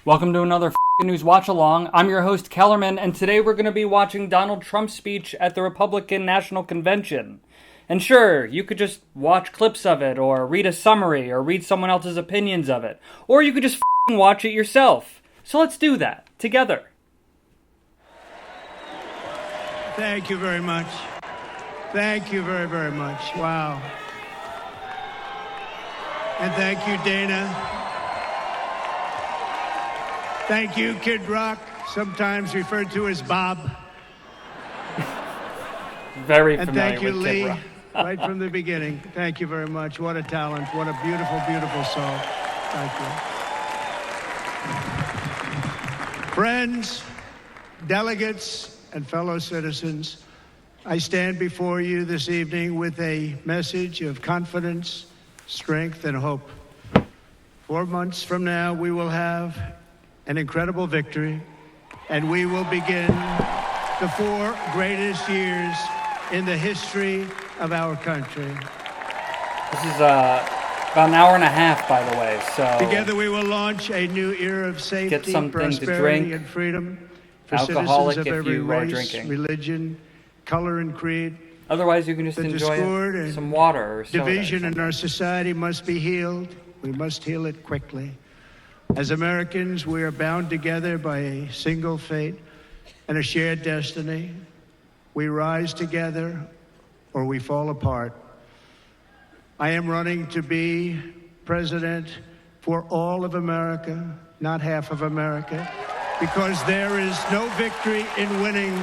Welcome to another News Watch Along. I'm your host, Kellerman, and today we're going to be watching Donald Trump's speech at the Republican National Convention. And sure, you could just watch clips of it, or read a summary, or read someone else's opinions of it. Or you could just watch it yourself. So let's do that, together. Thank you very much. Thank you very, very much. Wow. And thank you, Dana. Thank you, Kid Rock, sometimes referred to as Bob. Very and familiar thank you, with Lee, Kid Rock. right from the beginning. Thank you very much. What a talent. What a beautiful, beautiful soul. Thank you. Friends, delegates, and fellow citizens, I stand before you this evening with a message of confidence, strength, and hope. 4 months from now, we will have an incredible victory, and we will begin the 4 greatest years in the history of our country. This is about an hour and a half, by the way, so... Together we will launch a new era of safety, prosperity, and freedom for alcoholic citizens of every if you are race, drinking. religion, color, and creed. Otherwise, you can just enjoy some water or soda. Division in our society must be healed. We must heal it quickly. As Americans, we are bound together by a single fate and a shared destiny. We rise together or we fall apart. I am running to be president for all of America, not half of America, because there is no victory in winning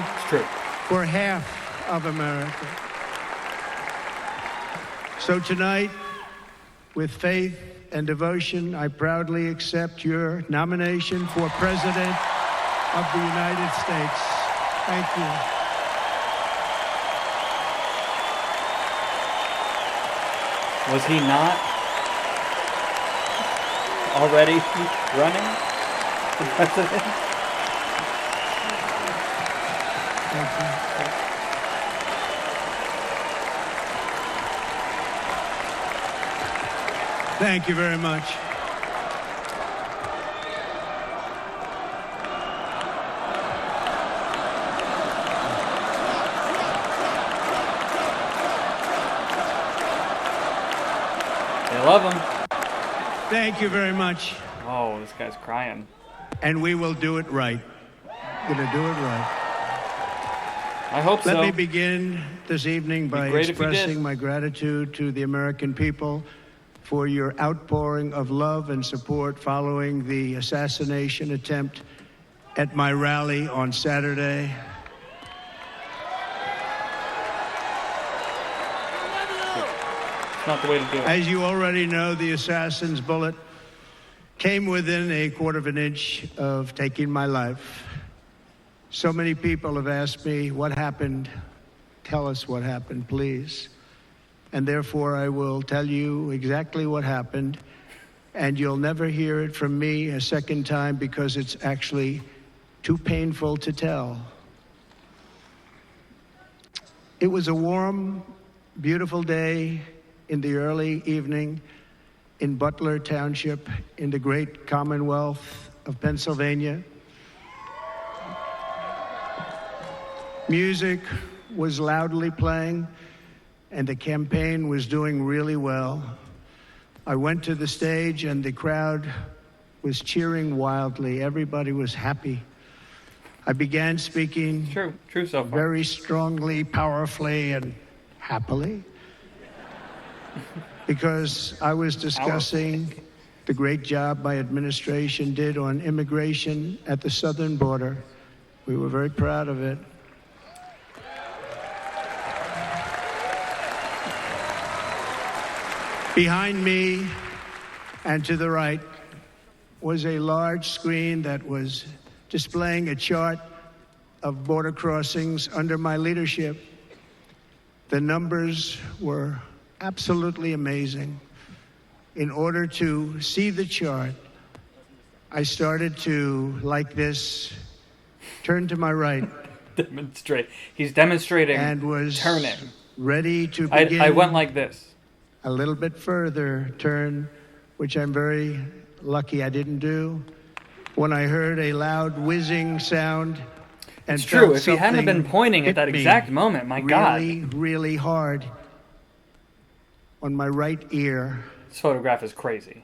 for half of America. So tonight, with faith and devotion, I proudly accept your nomination for President of the United States. Thank you. Was he not already running for president? Thank you. Thank you very much. They love him. Thank you very much. Oh, this guy's crying. And we will do it right. Gonna do it right. I hope so. Let me begin this evening by expressing my gratitude to the American people for your outpouring of love and support following the assassination attempt at my rally on Saturday. It's not the way to do it. As you already know, the assassin's bullet came within a quarter of an inch of taking my life. So many people have asked me, what happened? Tell us what happened, please. And therefore, I will tell you exactly what happened, and you'll never hear it from me a second time because it's actually too painful to tell. It was a warm, beautiful day in the early evening in Butler Township in the great Commonwealth of Pennsylvania. Music was loudly playing, and the campaign was doing really well. I went to the stage and the crowd was cheering wildly. Everybody was happy. I began speaking true so far. Very strongly, powerfully, and happily because I was discussing the great job my administration did on immigration at the southern border. We were very proud of it. Behind me and to the right was a large screen that was displaying a chart of border crossings under my leadership. The numbers were absolutely amazing. In order to see the chart, I started to, like this, turn to my right. He's demonstrating and was turning. Ready to begin. I went like this. A little bit further turn, which I'm very lucky I didn't do. when I heard a loud whizzing sound. And it's true. felt If he hadn't been something pointing at hit that me exact moment, my God. really, really hard on my right ear. This photograph is crazy.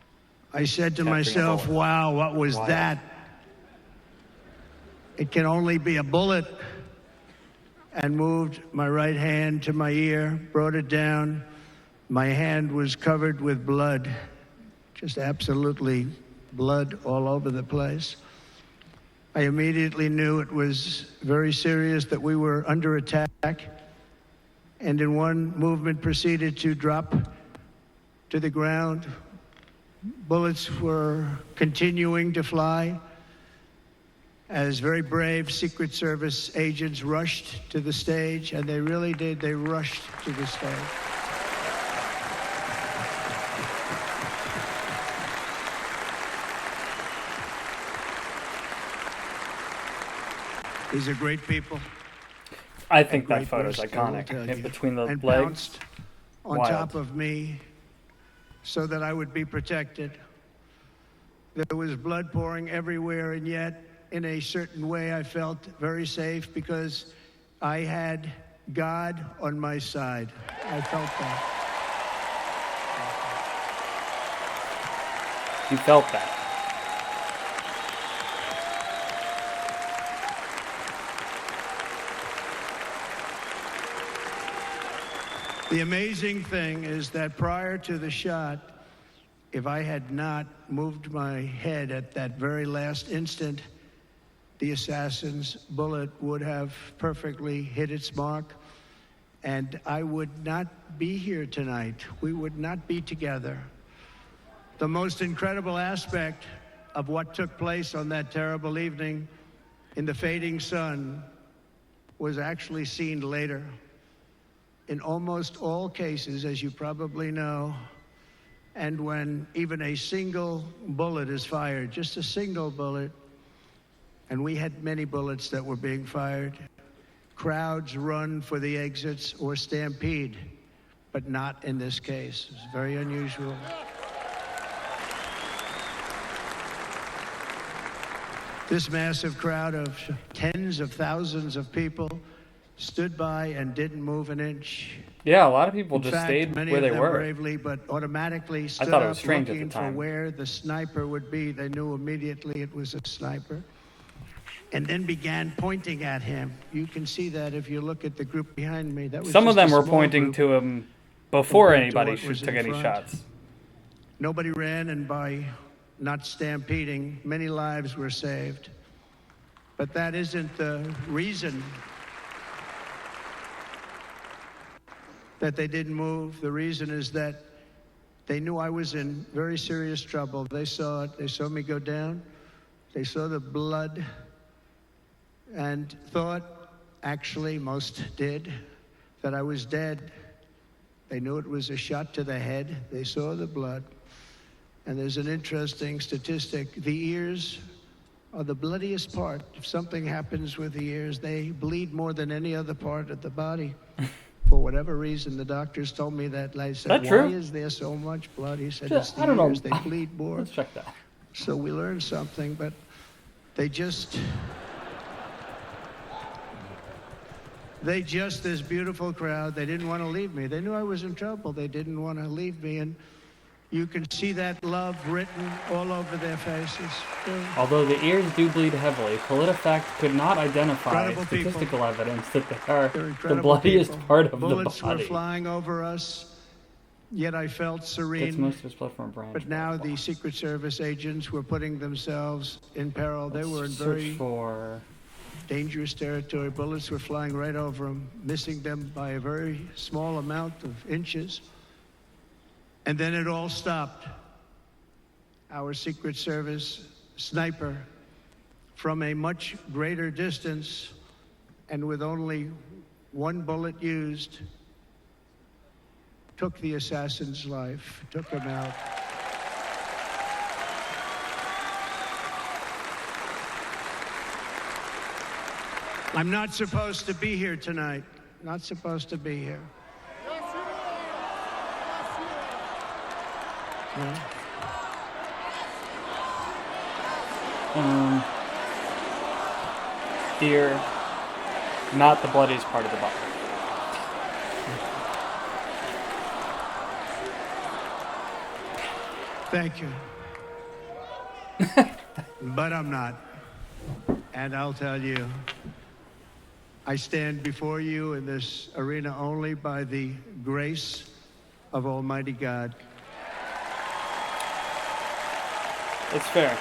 I said to Capturing a myself, bullet. wow, what was Wild. that? It can only be a bullet. And moved my right hand to my ear, brought it down. My hand was covered with blood, just absolutely blood all over the place. I immediately knew it was very serious, that we were under attack, and in one movement proceeded to drop to the ground. Bullets were continuing to fly as very brave Secret Service agents rushed to the stage, and they really did. They rushed to the stage. These are great people. I think and that great photo's bursts, I will iconic. tell Hit you. between the and legs. Pounced on Wild. top of me so that I would be protected. There was blood pouring everywhere, and yet, in a certain way, I felt very safe because I had God on my side. I felt that. You felt that. The amazing thing is that prior to the shot, if I had not moved my head at that very last instant, the assassin's bullet would have perfectly hit its mark, and I would not be here tonight. We would not be together. The most incredible aspect of what took place on that terrible evening in the fading sun was actually seen later. In almost all cases, as you probably know, and when even a single bullet is fired, just a single bullet, and we had many bullets that were being fired, crowds run for the exits or stampede, but not in this case. It's very unusual. This massive crowd of tens of thousands of people stood by and didn't move an inch. Yeah, a lot of people In just fact, stayed many where of they them were. bravely, but automatically stood thought it was up strange at looking the time. for where the sniper would be. They knew immediately it was a sniper. And then began pointing at him. You can see that if you look at the group behind me. That was Some of just a them were small pointing group to him before compared to anybody what was took in any front. shots. Nobody ran, and by not stampeding, many lives were saved. But that isn't the reason that they didn't move. The reason is that they knew I was in very serious trouble. They saw it. They saw me go down. They saw the blood and thought, actually most did, that I was dead. They knew it was a shot to the head. They saw the blood. And there's an interesting statistic. The ears are the bloodiest part. If something happens with the ears, they bleed more than any other part of the body. For whatever reason, the doctors told me that. I said, That why true? is there so much blood? He said, Just- it's the I don't know. ears. They bleed more. Let's check that. So we learned something, but they just, this beautiful crowd, they didn't want to leave me. They knew I was in trouble. They didn't want to leave me. And you can see that love written all over their faces. Although the ears do bleed heavily, PolitiFact could not identify Incredible people. statistical evidence that they are They're the incredible bloodiest people. part of Bullets the were body. flying over us, yet I felt Gets serene. most of his blood from a branch. But now the Secret Service agents were putting themselves in peril. They were in Search very for dangerous territory. Bullets were flying right over them, missing them by a very small amount of inches. And then it all stopped. Our Secret Service sniper, from a much greater distance and with only one bullet used, took the assassin's life, took him out. I'm not supposed to be here tonight. Not supposed to be here. No. Ear, not the bloodiest part of the body. Thank you. But I'm not. And I'll tell you, I stand before you in this arena only by the grace of Almighty God. It's fair.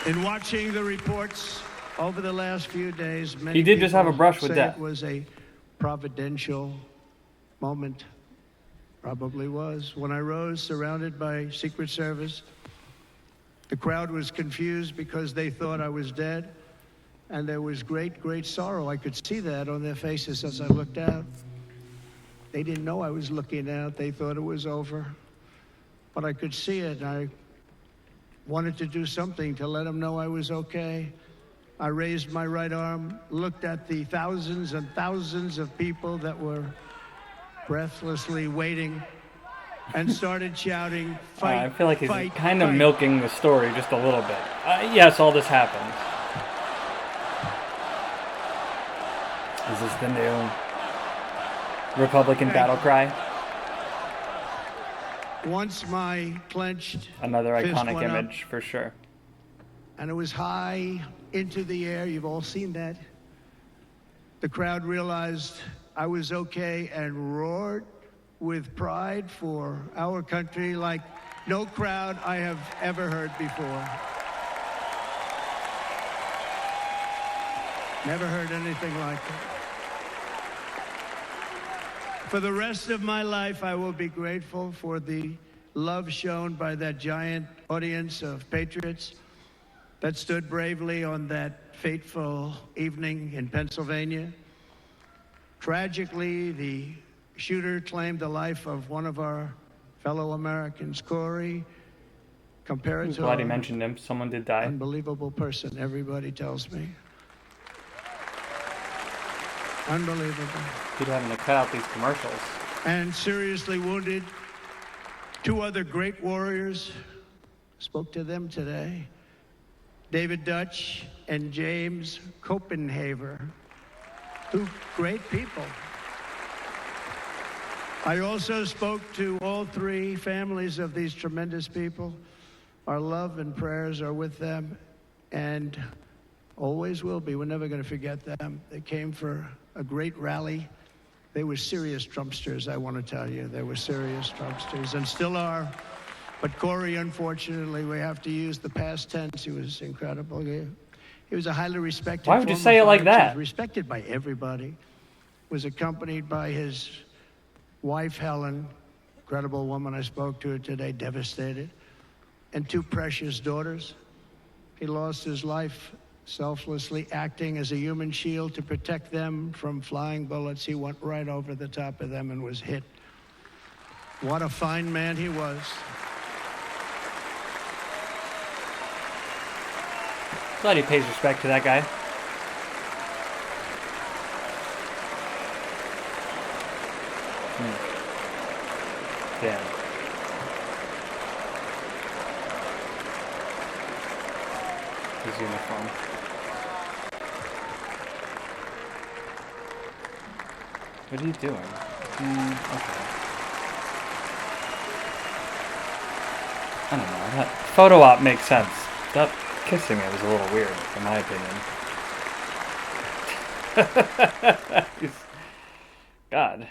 In watching the reports over the last few days, many He did just have a people brush with say death. it was a providential moment. Probably was. When I rose, surrounded by Secret Service, the crowd was confused because they thought I was dead, and there was great, great sorrow. I could see that on their faces as I looked out. They didn't know I was looking out. They thought it was over. But I could see it, and I wanted to do something to let them know I was okay. I raised my right arm, looked at the thousands and thousands of people that were breathlessly waiting, and started shouting, "Fight, I feel like he's fight, kind of fight." milking the story just a little bit. Yes, all this happened. Is this the new Republican battle cry? Once my clenched Another fist iconic went up, image, for sure. and it was high into the air. You've all seen that. The crowd realized I was okay and roared with pride for our country like no crowd I have ever heard before. Never heard anything like it. For the rest of my life, I will be grateful for the love shown by that giant audience of patriots that stood bravely on that fateful evening in Pennsylvania. Tragically, the shooter claimed the life of one of our fellow Americans, Corey. Compare it to Glad he a mentioned him. Someone did die. unbelievable person, everybody tells me. Unbelievable. People having to cut out these commercials. And seriously wounded. Two other great warriors. Spoke to them today. David Dutch and James Copenhaver. Two great people. I also spoke to all three families of these tremendous people. Our love and prayers are with them, and always will be. We're never going to forget them. They came for a great rally. They were serious Trumpsters, I want to tell you. They were serious Trumpsters, and still are. But Corey, unfortunately, we have to use the past tense. He was incredible. He was a highly respected. Why would you say it like that? He was respected by everybody. Was accompanied by his wife, Helen, incredible woman. I spoke to her today, devastated, and two precious daughters. He lost his life selflessly acting as a human shield to protect them from flying bullets. He went right over the top of them and was hit. What a fine man he was. Glad he pays respect to that guy. Damn. His uniform. What are you doing? Okay. I don't know. That photo op makes sense. That kissing it was a little weird, in my opinion. God.